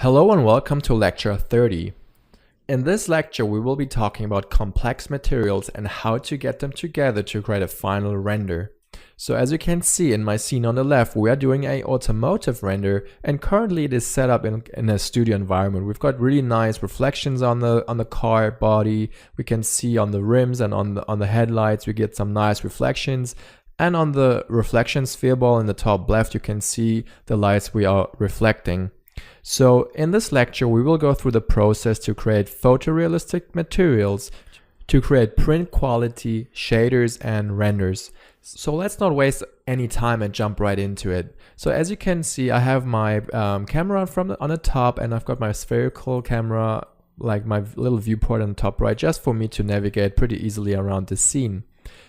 Hello and welcome to lecture 30. In this lecture we will be talking about complex materials and how to get them together to create a final render. So as you can see in my scene on the left, we are doing an automotive render, and currently it is set up in a studio environment. We've got really nice reflections on the car body. We can see on the rims and on the headlights we get some nice reflections. And on the reflection sphere ball in the top left you can see the lights we are reflecting. So in this lecture we will go through the process to create photorealistic materials, to create print quality, shaders and renders. So let's not waste any time and jump right into it. So as you can see, I have my camera on the top, and I've got my spherical camera, like my little viewport on the top right, just for me to navigate pretty easily around the scene.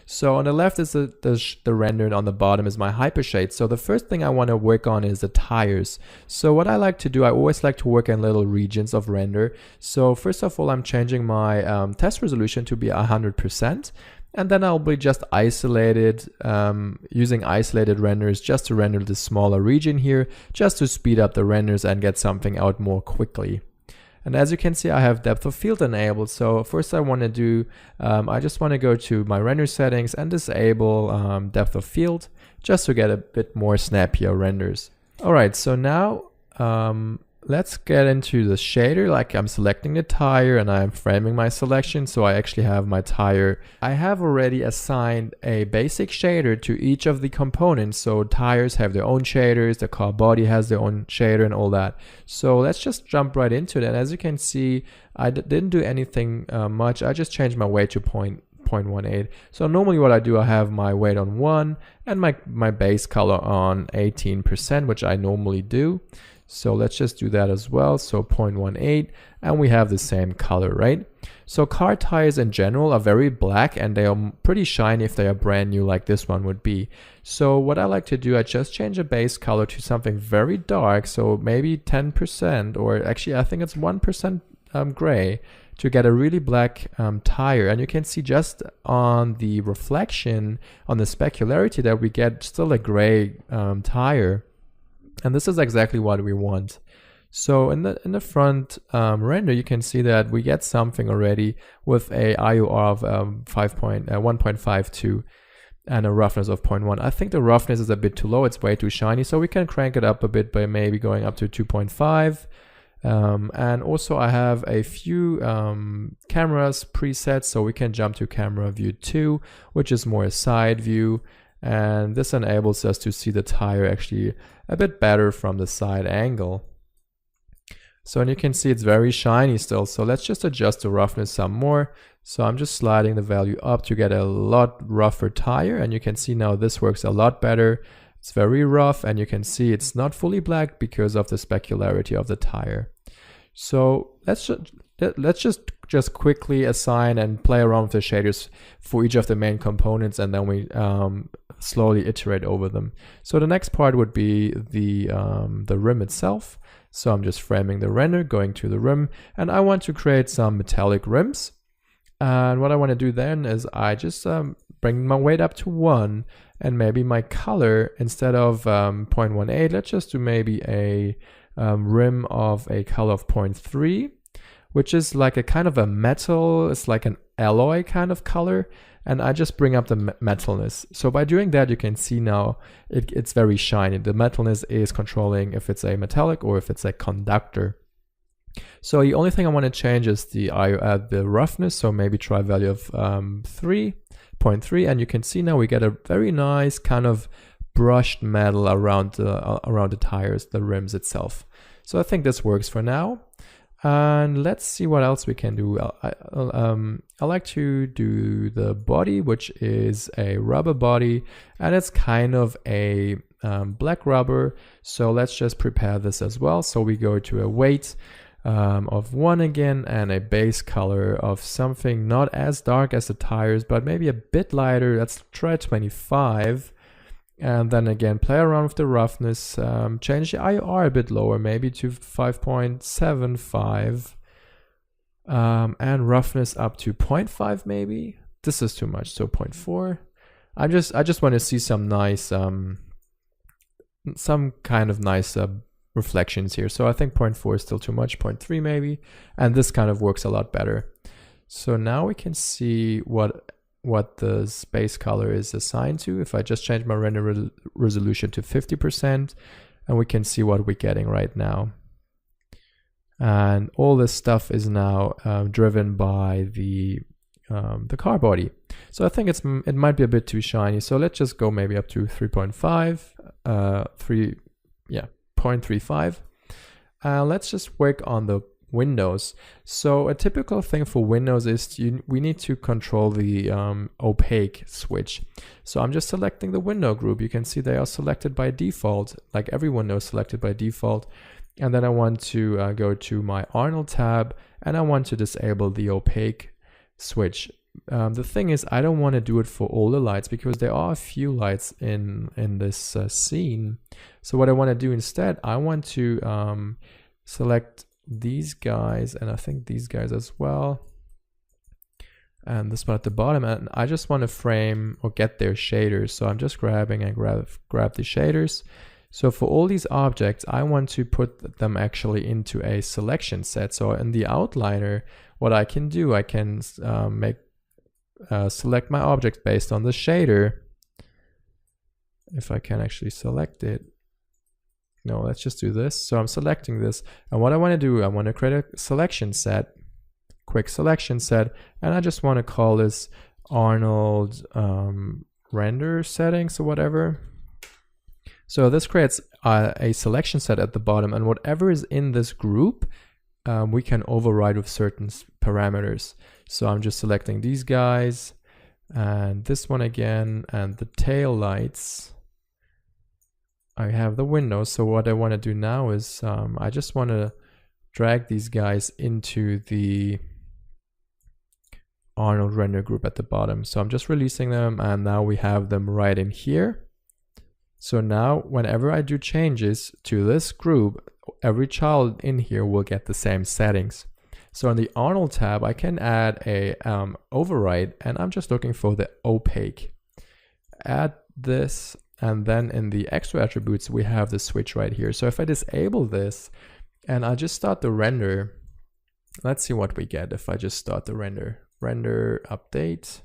So on the left is the render, and on the bottom is my hypershade. So the first thing I want to work on is the tires. So what I like to do, I always like to work in little regions of render. So first of all, I'm changing my test resolution to be 100%. And then I'll be just isolated, using isolated renders just to render this smaller region here, just to speed up the renders and get something out more quickly. And as you can see, I have depth of field enabled. So first I want to do, I just want to go to my render settings and disable depth of field, just to get a bit more snappier renders. All right, so now let's get into the shader. Like, I'm selecting the tire and I'm framing my selection. So I actually have my tire. I have already assigned a basic shader to each of the components. So tires have their own shaders, the car body has their own shader and all that. So let's just jump right into it. And as you can see, I didn't do anything much. I just changed my weight to 0.18. So normally what I do, I have my weight on 1 and my base color on 18%, which I normally do. So let's just do that as well. So 0.18, and we have the same color, right? So car tires in general are very black, and they are pretty shiny if they are brand new, like this one would be. So what I like to do, I just change the base color to something very dark, so maybe 10%, or actually I think it's 1% gray, to get a really black tire. And you can see just on the reflection, on the specularity, that we get still a gray tire. And this is exactly what we want. So in the front render, you can see that we get something already with a IOR of 1.52 and a roughness of 0.1. I think the roughness is a bit too low. It's way too shiny. So we can crank it up a bit by maybe going up to 2.5. And also I have a few cameras presets, so we can jump to camera view 2, which is more a side view. And this enables us to see the tire actually a bit better from the side angle. So, and you can see it's very shiny still. So let's just adjust the roughness some more. So I'm just sliding the value up to get a lot rougher tire. And you can see now this works a lot better. It's very rough, and you can see it's not fully black because of the specularity of the tire. So let's just quickly assign and play around with the shaders for each of the main components, and then we slowly iterate over them. So the next part would be the rim itself. So I'm just framing the render, going to the rim, and I want to create some metallic rims. And what I want to do then is I just bring my weight up to 1, and maybe my color, instead of 0.18, let's just do maybe a rim of a color of 0.3, which is like a kind of a metal. It's like an alloy kind of color, and I just bring up the metalness. So by doing that, you can see now it's very shiny. The metalness is controlling if it's a metallic or if it's a conductor. So the only thing I want to change is the roughness. So maybe try a value of 3.3, and you can see now we get a very nice kind of brushed metal around the tires, the rims itself. So I think this works for now. And let's see what else we can do. I like to do the body, which is a rubber body, and it's kind of a black rubber. So let's just prepare this as well. So we go to a weight of 1 again, and a base color of something not as dark as the tires, but maybe a bit lighter. Let's try 25. And then again, play around with the roughness, change the IOR a bit lower, maybe to 5.75, and roughness up to 0.5 maybe. This is too much, so 0.4. I just want to see some nice some kind of nice reflections here. So I think 0.4 is still too much, 0.3 maybe, and this kind of works a lot better. So now we can see what the space color is assigned to. If I just change my render resolution to 50%, and we can see what we're getting right now. And all this stuff is now driven by the car body. So I think it might be a bit too shiny. So let's just go maybe up to 0.35. Let's just work on the windows. So a typical thing for windows is we need to control the opaque switch. So I'm just selecting the window group. You can see they are selected by default, like every window is selected by default. And then I want to go to my Arnold tab, and I want to disable the opaque switch. The thing is, I don't want to do it for all the lights because there are a few lights in this scene. So what I want to do instead, I want to select these guys, and I think these guys as well, and this one at the bottom, and I just want to frame or get their shaders. So I'm just grabbing and grab the shaders. So for all these objects, I want to put them actually into a selection set. So in the outliner, what I can do, I can select my object based on the shader. If I can actually select it. No, let's just do this. So I'm selecting this. And what I want to do, I want to create a selection set, quick selection set. And I just want to call this Arnold render settings or whatever. So this creates a selection set at the bottom, and whatever is in this group, we can override with certain parameters. So I'm just selecting these guys and this one again, and the tail lights. I have the windows. So what I want to do now is I just want to drag these guys into the Arnold render group at the bottom. So I'm just releasing them, and now we have them right in here. So now whenever I do changes to this group, every child in here will get the same settings. So in the Arnold tab, I can add a override, and I'm just looking for the opaque. Add this, and then in the extra attributes, we have the switch right here. So if I disable this and I just start the render, let's see what we get if I just start the render update.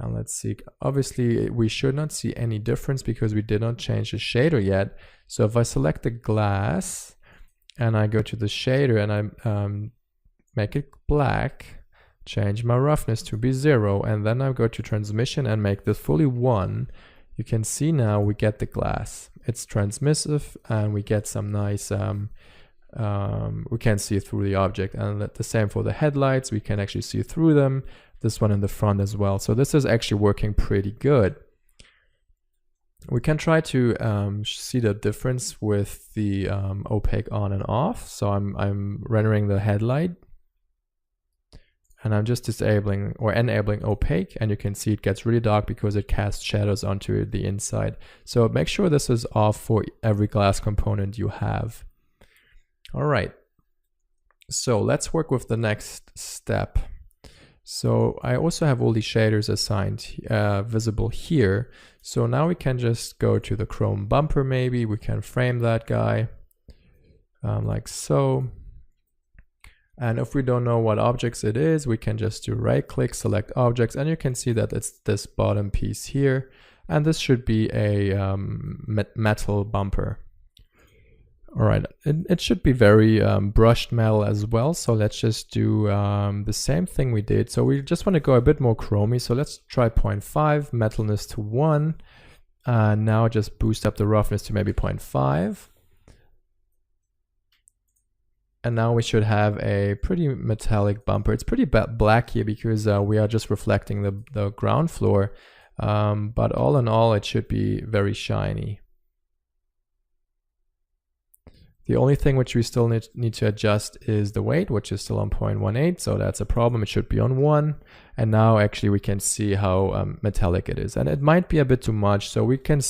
And let's see, obviously we should not see any difference because we did not change the shader yet. So if I select the glass and I go to the shader and I make it black, change my roughness to be 0, and then I go to transmission and make this fully 1, you can see now we get the glass. It's transmissive, and we get some nice, we can see through the object. And the same for the headlights, we can actually see through them. This one in the front as well. So this is actually working pretty good. We can try to see the difference with the opaque on and off. So I'm rendering the headlight, and I'm just disabling or enabling opaque, and you can see it gets really dark because it casts shadows onto the inside. So make sure this is off for every glass component you have. All right, so let's work with the next step. So I also have all these shaders assigned visible here. So now we can just go to the chrome bumper. Maybe we can frame that guy like so. And if we don't know what objects it is, we can just do right click, select objects, and you can see that it's this bottom piece here. And this should be a metal bumper. All right, it should be very brushed metal as well. So let's just do the same thing we did. So we just want to go a bit more chromy. So let's try 0.5, metalness to 1. Now just boost up the roughness to maybe 0.5. And now we should have a pretty metallic bumper. It's pretty black here because we are just reflecting the ground floor. But all in all, it should be very shiny. The only thing which we still need to adjust is the weight, which is still on 0.18, so that's a problem. It should be on 1. And now actually we can see how metallic it is. And it might be a bit too much, so we can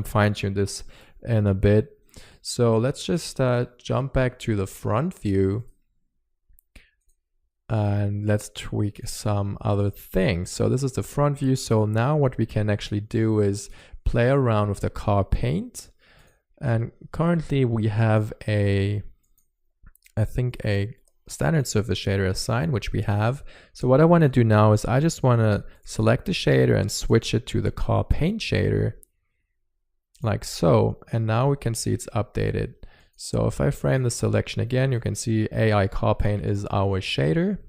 fine-tune this in a bit. So let's just jump back to the front view. And let's tweak some other things. So this is the front view. So now what we can actually do is play around with the car paint. And currently we have I think a standard surface shader assigned, which we have. So what I want to do now is I just want to select the shader and switch it to the car paint shader, like so. And now we can see it's updated. So if I frame the selection again, you can see AI car paint is our shader.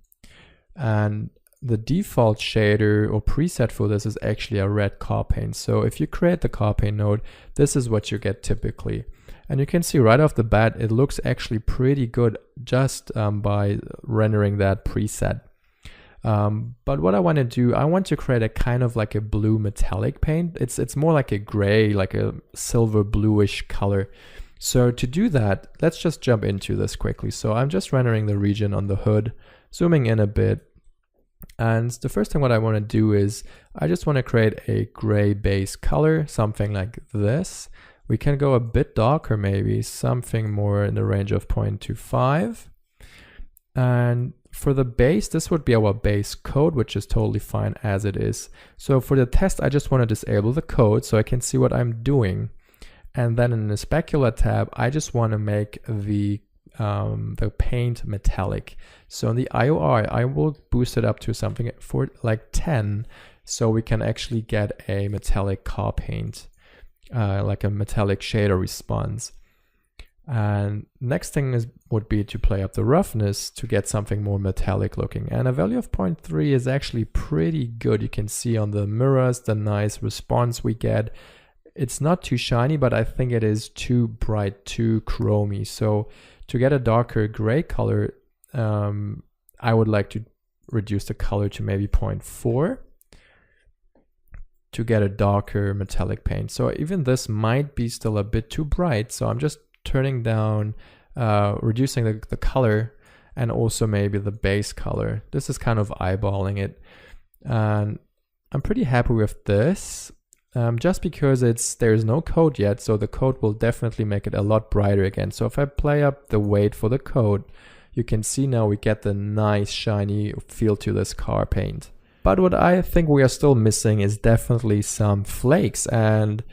And the default shader or preset for this is actually a red car paint. So if you create the car paint node, this is what you get typically. And you can see right off the bat, it looks actually pretty good just by rendering that preset. But what I want to do, I want to create a kind of like a blue metallic paint. It's more like a gray, like a silver bluish color. So to do that, let's just jump into this quickly. So I'm just rendering the region on the hood, zooming in a bit. And the first thing what I want to do is I just want to create a gray base color, something like this. We can go a bit darker, maybe something more in the range of 0.25. And for the base, this would be our base code, which is totally fine as it is. So for the test, I just want to disable the code so I can see what I'm doing. And then in the specular tab, I just want to make the paint metallic. So in the IOR, I will boost it up to something for like 10, so we can actually get a metallic car paint. Like a metallic shader response. And next thing would be to play up the roughness to get something more metallic looking. And a value of 0.3 is actually pretty good. You can see on the mirrors the nice response we get. It's not too shiny, but I think it is too bright, too chromy. So to get a darker gray color, I would like to reduce the color to maybe 0.4. to get a darker metallic paint. So even this might be still a bit too bright. So I'm just turning down, reducing the color and also maybe the base color. This is kind of eyeballing it. And I'm pretty happy with this, just because there's no code yet. So the code will definitely make it a lot brighter again. So if I play up the weight for the code, you can see now we get the nice shiny feel to this car paint. But what I think we are still missing is definitely some flakes, and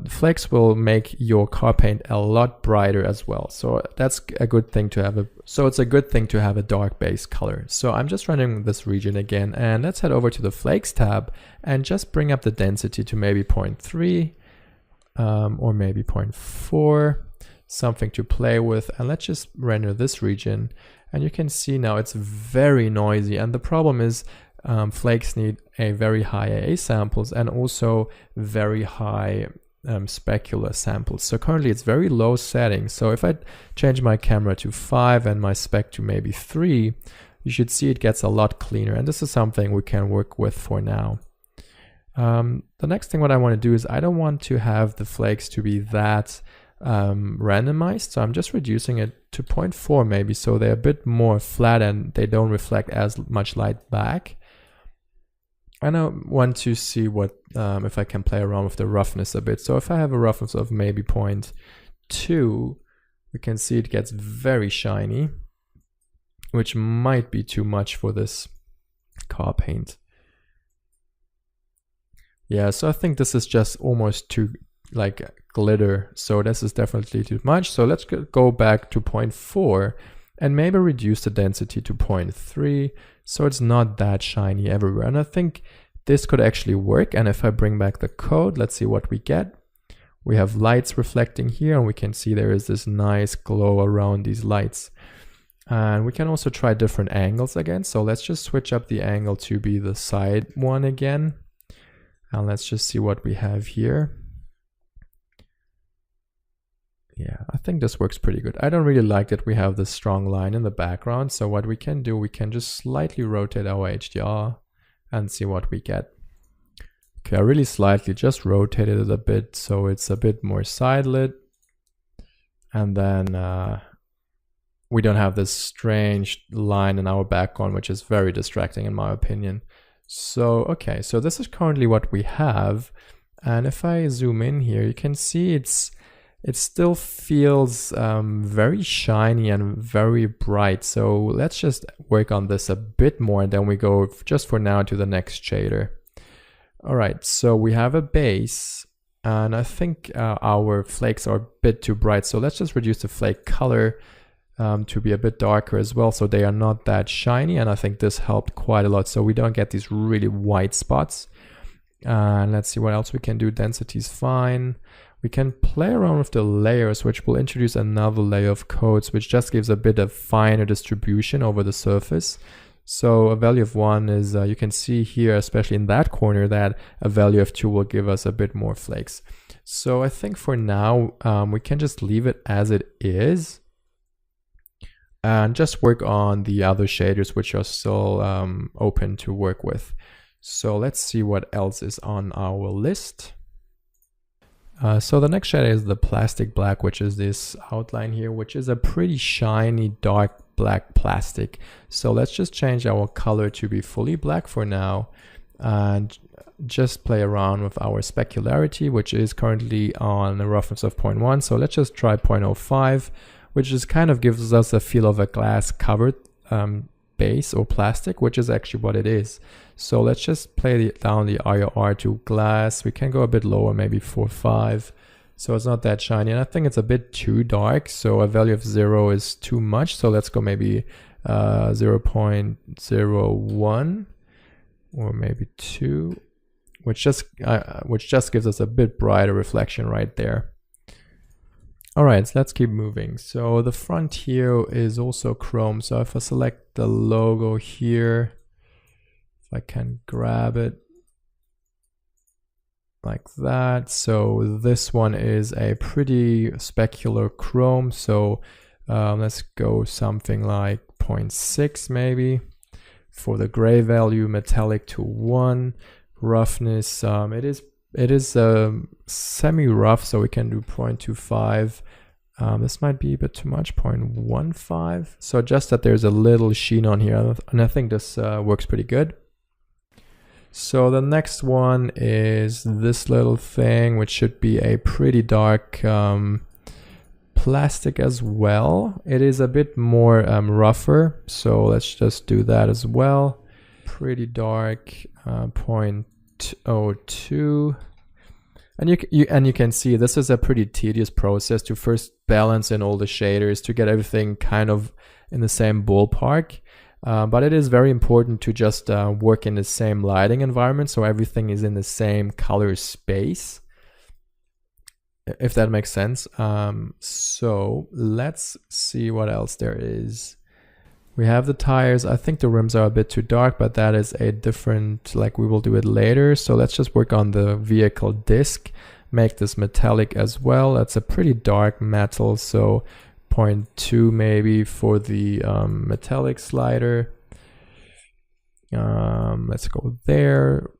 flakes will make your car paint a lot brighter as well. So that's a good thing to have. It's a good thing to have a dark base color. So I'm just running this region again, and let's head over to the flakes tab and just bring up the density to maybe 0.3 or maybe 0.4, something to play with. And let's just render this region, and you can see now it's very noisy. And the problem is, flakes need a very high AA samples and also very high specular samples. So currently it's very low setting. So if I change my camera to 5 and my spec to maybe 3, you should see it gets a lot cleaner. And this is something we can work with for now. The next thing what I want to do is I don't want to have the flakes to be that randomized. So I'm just reducing it to 0.4 maybe, so they're a bit more flat and they don't reflect as much light back. And I want to see what if I can play around with the roughness a bit. So if I have a roughness of maybe 0.2, we can see it gets very shiny, which might be too much for this car paint. Yeah, so I think this is just almost too like glitter. So this is definitely too much. So let's go back to 0.4 and maybe reduce the density to 0.3. So it's not that shiny everywhere. And I think this could actually work. And if I bring back the code, let's see what we get. We have lights reflecting here, and we can see there is this nice glow around these lights. And we can also try different angles again. So let's just switch up the angle to be the side one again. And let's just see what we have here. Yeah, I think this works pretty good. I don't really like that we have this strong line in the background. So what we can do, we can just slightly rotate our HDR and see what we get. Okay, I really slightly just rotated it a bit so it's a bit more side-lit. And then we don't have this strange line in our background, which is very distracting in my opinion. So, okay, so this is currently what we have. And if I zoom in here, you can see it still feels very shiny and very bright. So let's just work on this a bit more, and then we go just for now to the next shader. All right, so we have a base And I think our flakes are a bit too bright. So let's just reduce the flake color to be a bit darker as well, so they are not that shiny. And I think this helped quite a lot, so we don't get these really white spots. And let's see what else we can do. Density is fine. We can play around with the layers, which will introduce another layer of codes, which just gives a bit of finer distribution over the surface. So a value of 1 is, you can see here, especially in that corner, that a value of 2 will give us a bit more flakes. So I think for now, we can just leave it as it is and just work on the other shaders, which are still open to work with. So let's see what else is on our list. So the next shader is the plastic black, which is this outline here, which is a pretty shiny dark black plastic. So let's just change our color to be fully black for now and just play around with our specularity, which is currently on a roughness of 0.1. So let's just try 0.05, which just kind of gives us a feel of a glass covered base or plastic, which is actually what it is. So let's just play down the IOR to glass. We can go a bit lower, maybe 4.5. So it's not that shiny, and I think it's a bit too dark. So a value of 0 is too much. So let's go maybe 0.01 or maybe 2, which just gives us a bit brighter reflection right there. All right, so let's keep moving. So the front here is also chrome. So if I select the logo here, if I can grab it like that. So this one is a pretty specular chrome. So let's go something like 0.6 maybe. For the gray value, metallic to 1. Roughness, it is semi-rough, so we can do 0.25. This might be a bit too much, 0.15. So just that there's a little sheen on here, and I think this works pretty good. So the next one is this little thing, which should be a pretty dark plastic as well. It is a bit more rougher, so let's just do that as well. Pretty dark, 0.02. And you can see this is a pretty tedious process to first balance in all the shaders to get everything kind of in the same ballpark. But it is very important to just work in the same lighting environment, so everything is in the same color space, if that makes sense. So let's see what else there is. We have the tires. I think the rims are a bit too dark, but that is a different, like we will do it later. So let's just work on the vehicle disc, make this metallic as well. That's a pretty dark metal, so 0.2 maybe for the metallic slider. Let's go there.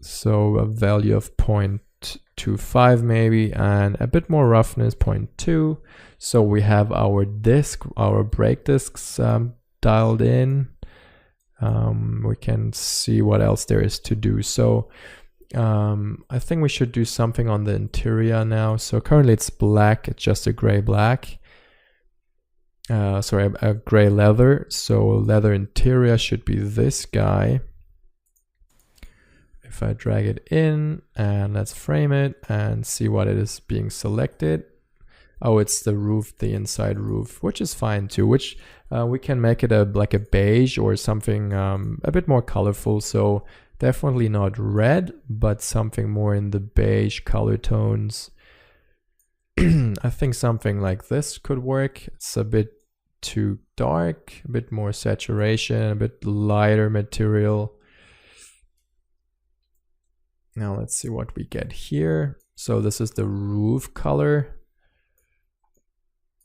So a value of 0.25 maybe, and a bit more roughness, 0.2. So we have our disc, our brake discs dialed in. We can see what else there is to do. So I think we should do something on the interior now. So currently it's black, it's just a gray black. Sorry, a gray leather. So leather interior should be this guy. If I drag it in and let's frame it and see what it is being selected. Oh, it's the roof, the inside roof, which is fine too, which we can make it like a beige or something a bit more colorful. So definitely not red, but something more in the beige color tones. I think something like this could work. It's a bit too dark, a bit more saturation, a bit lighter material. Now let's see what we get here. So this is the roof color.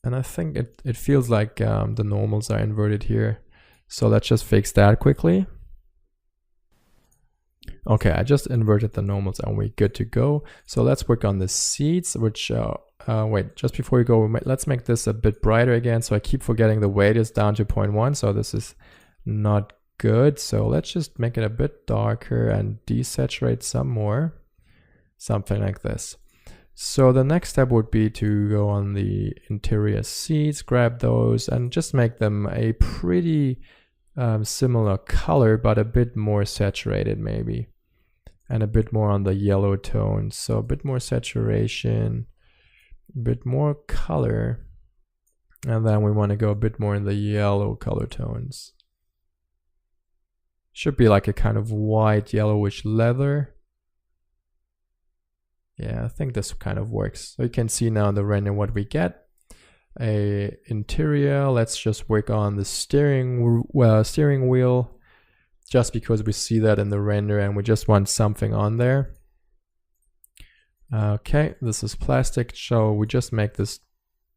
And I think it feels like the normals are inverted here. So let's just fix that quickly. Okay, I just inverted the normals and we're good to go. So let's work on the seats, which, wait, just before we go, let's make this a bit brighter again. So I keep forgetting the weight is down to 0.1. So this is not good. So let's just make it a bit darker and desaturate some more. Something like this. So the next step would be to go on the interior seats, grab those and just make them a pretty similar color, but a bit more saturated maybe. and a bit more on the yellow tones. So a bit more saturation, a bit more color, and then we want to go a bit more in the yellow color tones. Should be like a kind of white yellowish leather. Yeah, I think this kind of works. So you can see now in the render what we get. A interior. Let's just work on the steering wheel, just because we see that in the render and we just want something on there. Okay, this is plastic, so we just make this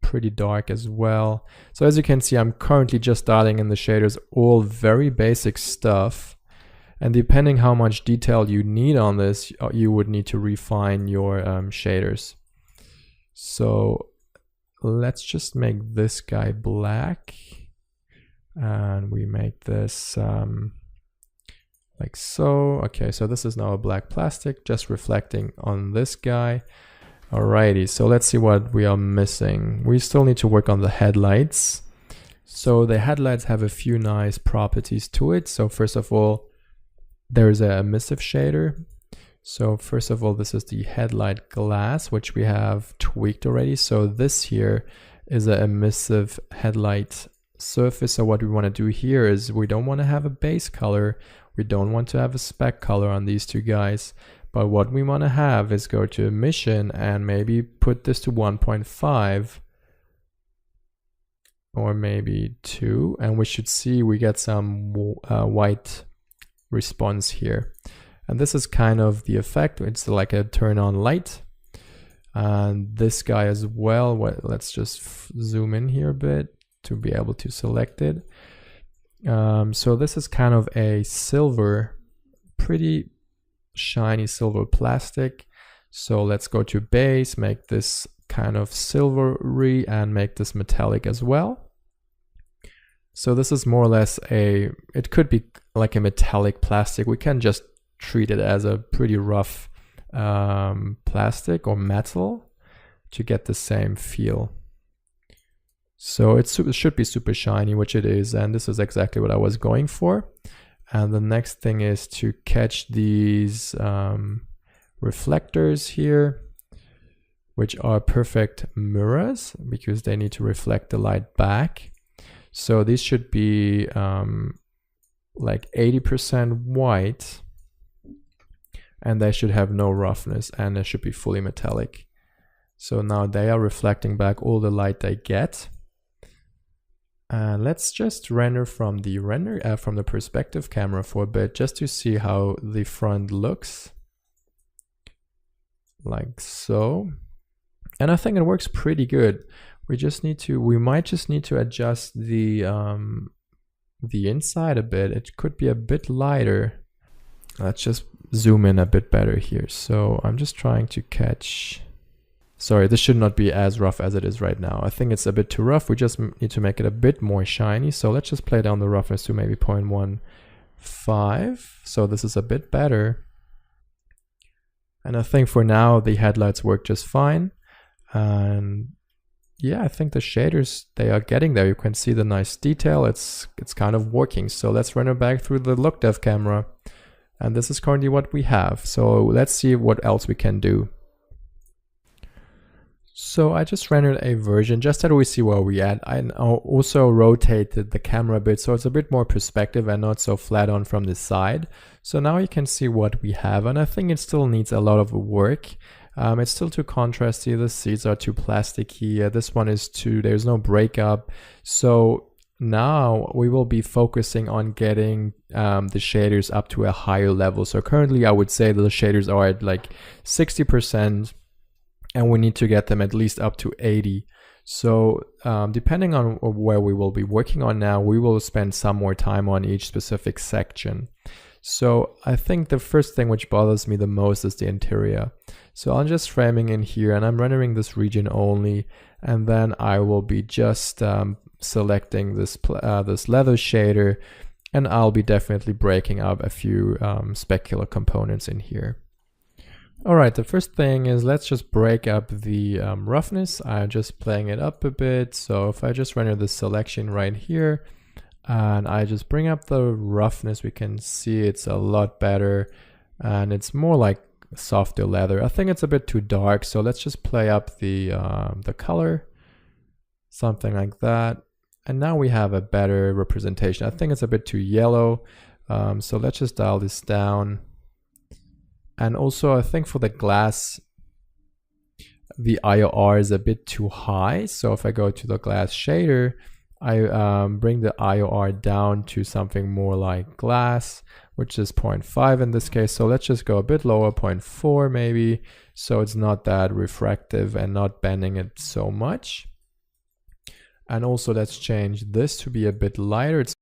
pretty dark as well. So as you can see, I'm currently just starting in the shaders, all very basic stuff. And depending how much detail you need on this, you would need to refine your shaders. So let's just make this guy black, and we make this like so. Okay, so this is now a black plastic, just reflecting on this guy. Alrighty, so let's see what we are missing. We still need to work on the headlights. So the headlights have a few nice properties to it. So first of all, there's a emissive shader. So first of all, this is the headlight glass, which we have tweaked already. So this here is an emissive headlight surface. So what we want to do here is we don't want to have a base color. We don't want to have a spec color on these two guys. But what we want to have is go to emission and maybe put this to 1.5 or maybe 2. And we should see we get some white response here. And this is kind of the effect. It's like a turn on light. And this guy as well. Let's just zoom in here a bit to be able to select it. So this is kind of a silver, pretty shiny silver plastic. So let's go to base, make this kind of silvery and make this metallic as well. So this is more or less it could be like a metallic plastic. We can just treat it as a pretty rough plastic or metal to get the same feel. So it should be super shiny, which it is, and this is exactly what I was going for. And the next thing is to catch these reflectors here, which are perfect mirrors because they need to reflect the light back. So these should be like 80% white, and they should have no roughness, and they should be fully metallic. So now they are reflecting back all the light they get. Let's just render from the perspective camera for a bit, just to see how the front looks. Like so. And I think it works pretty good. We might just need to adjust the inside a bit. It could be a bit lighter. Let's just zoom in a bit better here. So I'm just trying to catch. Sorry, this should not be as rough as it is right now. I think it's a bit too rough. We just need to make it a bit more shiny. So let's just play down the roughness to maybe 0.15. So this is a bit better. And I think for now, the headlights work just fine. And yeah, I think the shaders, they are getting there. You can see the nice detail. It's kind of working. So let's render back through the look dev camera. And this is currently what we have. So let's see what else we can do. So I just rendered a version just that we see where we at. I also rotated the camera a bit so it's a bit more perspective and not so flat on from the side. So now you can see what we have, and I think it still needs a lot of work. It's still too contrasty. The seats are too plasticky. This one is there's no breakup. So now we will be focusing on getting the shaders up to a higher level. So currently I would say the shaders are at like 60%. And we need to get them at least up to 80. So depending on where we will be working on now, we will spend some more time on each specific section. So I think the first thing which bothers me the most is the interior. So I'm just framing in here and I'm rendering this region only. And then I will be just selecting this leather shader, and I'll be definitely breaking up a few specular components in here. Alright, the first thing is let's just break up the roughness. I'm just playing it up a bit. So if I just render this selection right here and I just bring up the roughness, we can see it's a lot better. and it's more like softer leather. I think it's a bit too dark, so let's just play up the color, something like that. And now we have a better representation. I think it's a bit too yellow, so let's just dial this down. And also I think for the glass, the IOR is a bit too high. So if I go to the glass shader, I bring the IOR down to something more like glass, which is 0.5 in this case. So let's just go a bit lower, 0.4 maybe, so it's not that refractive and not bending it so much. And also let's change this to be a bit lighter. It's